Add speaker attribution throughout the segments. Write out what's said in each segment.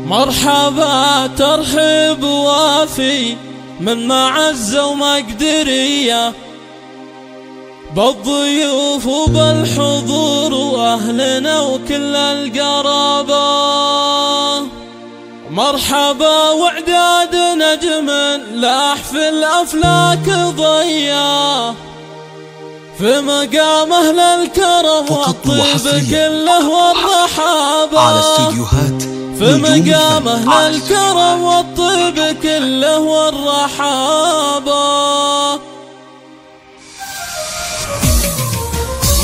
Speaker 1: مرحبا ترحيب وافي من معزة ومقدرية بالضيوف وبالحضور وأهلنا وكل القرابة. مرحبا وإعداد نجم لاح في الأفلاك ضيا في مقام أهل الكرم والطيب كله والرحابة.
Speaker 2: على استديوهات
Speaker 1: في مقام أهل الكرم والطيب كله والرحابة.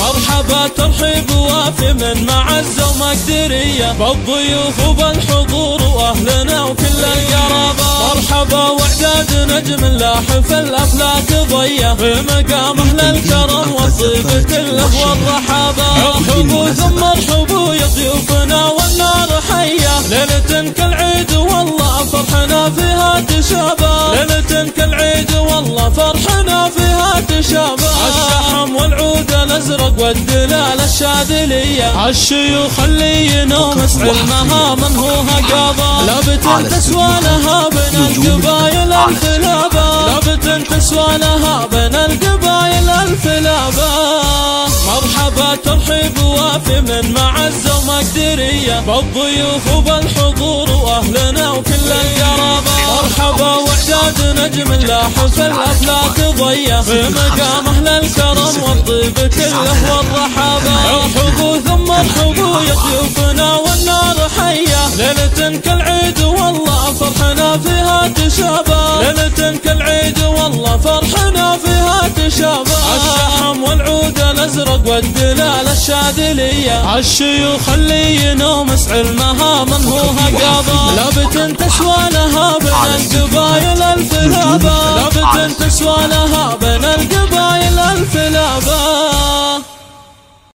Speaker 1: مرحبا ترحيب وافي من معزة ومقدرية بالضيوف وبالحضور وأهلنا وكل القرابة. مرحبا وإعداد نجم لاح في الأفلاك ضيا في مقام أهل الكرم والطيب كله والرحابة. ارحبوا ثم ارحبوا يا ضيوفنا والنار حية ليلة كالعيد والله فرحنا فيها تشابه. ليلة كالعيد والله فرحنا فيها تشابه. الشحم والعود الأزرق والدلال الشاذلية الشيوخ اللي ينومس علمها من هو هقابة. لابد تسوى لها بين القبايل الفلابة. لابد تسوى لها بين القبايل الفلابة. مرحبا ترحيب وافي من معزة ومقدرية بالضيوف وبالحضور وأهلنا وكل القرابة. مرحبا وإعداد نجم لاح في الأفلاك ضيا في مقام أهل الكرم والطيب كله والرحابة. ارحبوا ثم ارحبوا يا ضيوفنا والنار حية ليلة كالعيد والله فرحنا فيها تشابه. ليلة كالعيد والله فرحنا فيها تشابه. الشحم والعود الأزرق والدلال الشاذلية الشيوخ اللي ينومس علمها من هو هقابة. لابد تسوى